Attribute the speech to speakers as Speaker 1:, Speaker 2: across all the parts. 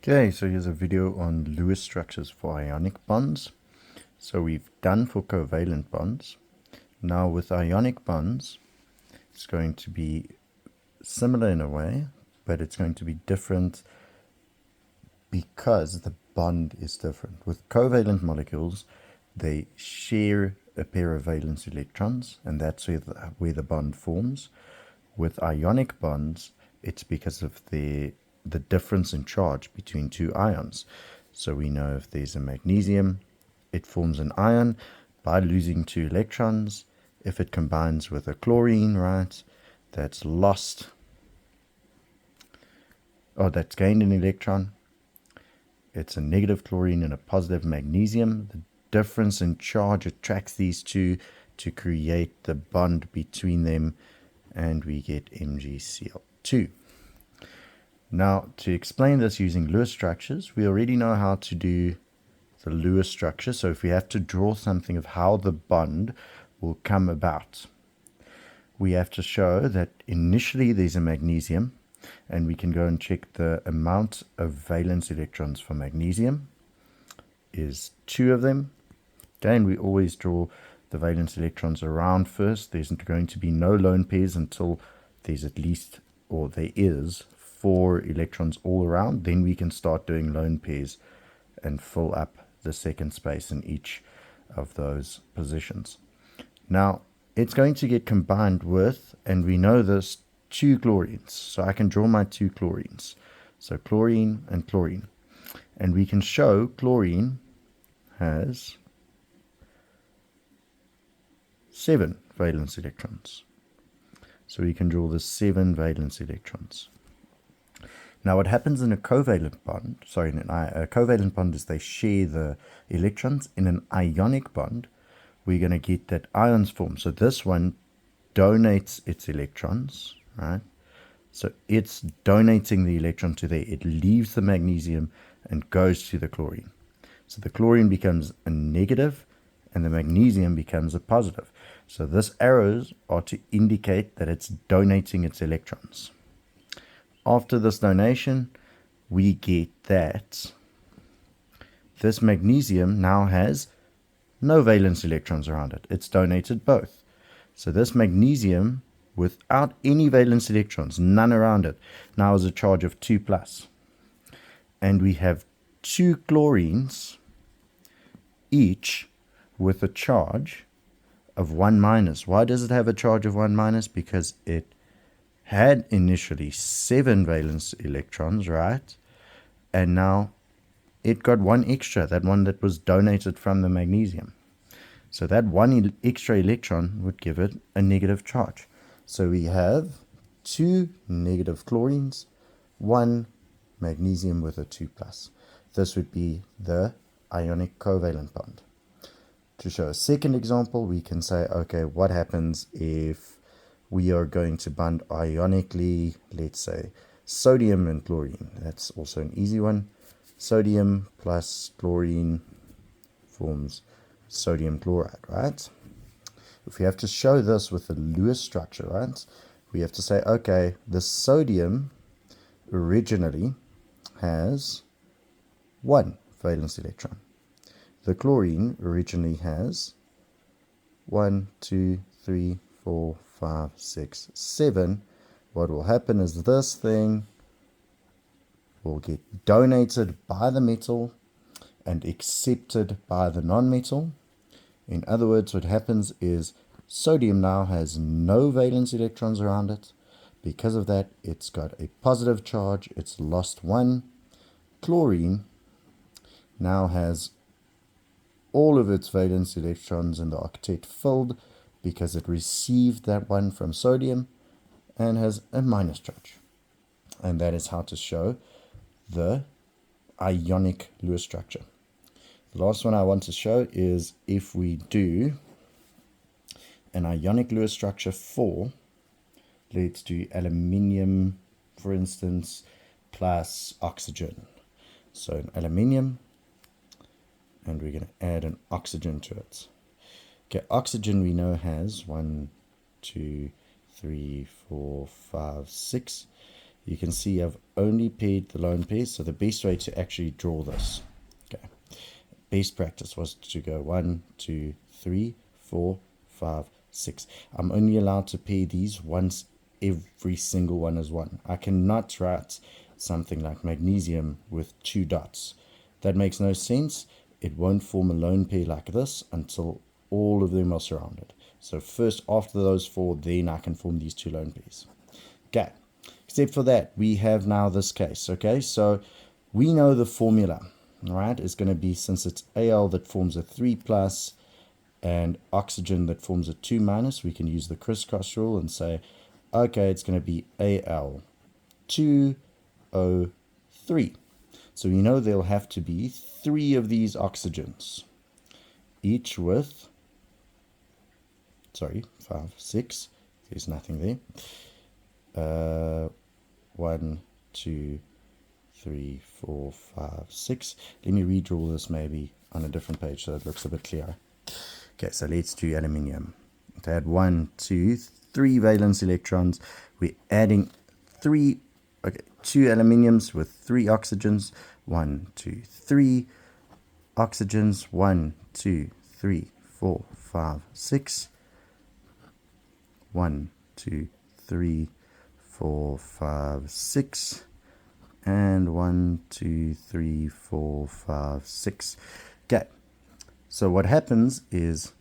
Speaker 1: Okay, so here's a video on Lewis structures for ionic bonds. So we've done for covalent bonds. Now with ionic bonds, it's going to be similar in a way, but it's going to be different because the bond is different. With covalent molecules, they share a pair of valence electrons, and that's where the bond forms. With ionic bonds, it's because of the difference in charge between two ions. So we know if there's a magnesium, it forms an ion by losing two electrons. If it combines with a chlorine, right, that's lost, or that's gained an electron. It's a negative chlorine and a positive magnesium. The difference in charge attracts these two to create the bond between them, and we get MgCl2. Now, to explain this using Lewis structures, we already know how to do the Lewis structure. So if we have to draw something of how the bond will come about, we have to show that initially there's a magnesium, and we can go and check the amount of valence electrons for magnesium is 2 of them. Again, we always draw the valence electrons around first. There's going to be no lone pairs until there's at least, or there is, 4 electrons all around. Then we can start doing lone pairs and fill up the second space in each of those positions. Now, it's going to get combined with, and we know this, 2 chlorines. So I can draw my 2 chlorines. So chlorine and chlorine. And we can show chlorine has 7 valence electrons. So we can draw the 7 valence electrons. Now what happens in a covalent bond, a covalent bond is they share the electrons. In an ionic bond, we're going to get that ions form. So this one donates its electrons, right? So it's donating the electron to there. It leaves the magnesium and goes to the chlorine. So the chlorine becomes a negative and the magnesium becomes a positive. So this arrows are to indicate that it's donating its electrons. After this donation, we get that this magnesium now has no valence electrons around it. It's donated both. So this magnesium, without any valence electrons, none around it, now has a charge of 2+. And we have 2 chlorines, each with a charge of 1-. Why does it have a charge of 1-? Because it had initially 7 valence electrons, right? And now it got 1 extra, that one that was donated from the magnesium. So that 1 extra electron would give it a negative charge. So we have 2 negative chlorines, 1 magnesium with a 2+. This would be the ionic covalent bond. To show a second example, we can say, okay, what happens if we are going to bond ionically, let's say, sodium and chlorine. That's also an easy one. Sodium plus chlorine forms sodium chloride, right? If we have to show this with a Lewis structure, right, we have to say, okay, the sodium originally has 1 valence electron. The chlorine originally has 1, 2, 3, 4, 5, 6, 7. What will happen is this thing will get donated by the metal and accepted by the non-metal. In other words, what happens is sodium now has no valence electrons around it. Because of that, it's got a positive charge. It's lost 1. Chlorine now has all of its valence electrons in the octet filled because it received that 1 from sodium and has a minus charge. And that is how to show the ionic Lewis structure. The last one I want to show is if we do an ionic Lewis structure for, let's do aluminium, for instance, plus oxygen. So an aluminium, and we're going to add an oxygen to it. Okay, oxygen we know has 1, 2, 3, 4, 5, 6 you can see I've only paired the lone pairs, so the best way to actually draw this, okay, best practice was to go 1, 2, 3, 4, 5, 6. I'm only allowed to pair these once every single one is 1. I cannot write something like magnesium with 2 dots. That makes no sense. It won't form a lone pair like this until all of them are surrounded. So first, after those 4, then I can form these 2 lone pairs. Okay, except for that, we have now this case. Okay, so we know the formula, all right, is going to be, since it's Al that forms a 3 plus and oxygen that forms a 2 minus, we can use the crisscross rule and say, okay, it's going to be Al 2O3. So we know there'll have to be 3 of these oxygens, each with, 5, 6, there's nothing there. 1, 2, 3, 4, 5, 6. Let me redraw this maybe on a different page so it looks a bit clearer. Okay, so let's do aluminium. To add 1, 2, 3 valence electrons, we're adding 2 aluminiums with 3 oxygens. 1, 2, 3 oxygens. 1, 2, 3, 4, 5, 6. 1, 2, 3, 4, 5, 6. And 1, 2, 3, 4, 5, 6. Okay, so what happens is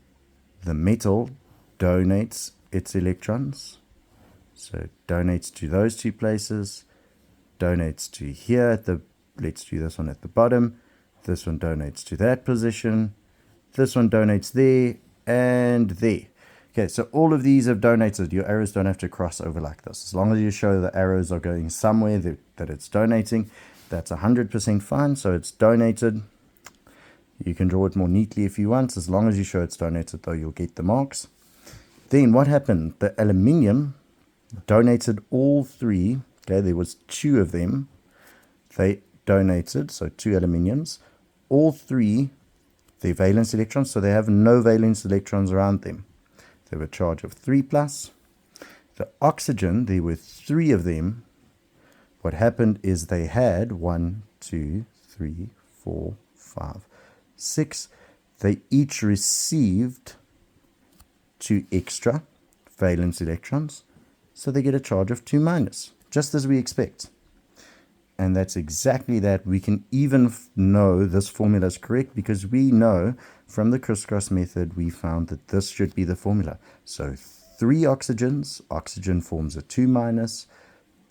Speaker 1: the metal donates its electrons. So it donates to those 2 places, donates to here at the, let's do this one at the bottom. This one donates to that position. This one donates there and there. Okay, so all of these have donated. Your arrows don't have to cross over like this. As long as you show the arrows are going somewhere that it's donating, that's 100% fine. So it's donated. You can draw it more neatly if you want. As long as you show it's donated, though, you'll get the marks. Then what happened? The aluminium donated all 3. Okay, there was 2 of them. They donated, so 2 aluminiums. All 3, their valence electrons, so they have no valence electrons around them. They have a charge of 3 plus. The oxygen, there were 3 of them. What happened is they had 1, 2, 3, 4, 5, 6. They each received 2 extra valence electrons, so they get a charge of 2 minus, just as we expect. And that's exactly that. We can even know this formula is correct because we know from the crisscross method we found that this should be the formula. So 3 oxygens, oxygen forms a 2 minus,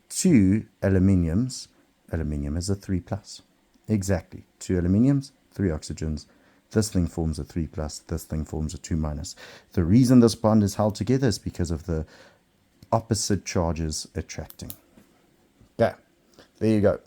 Speaker 1: 2 aluminiums, aluminium is a 3 plus. Exactly, 2 aluminiums, 3 oxygens. This thing forms a 3 plus, this thing forms a 2 minus. The reason this bond is held together is because of the opposite charges attracting. Okay, there you go.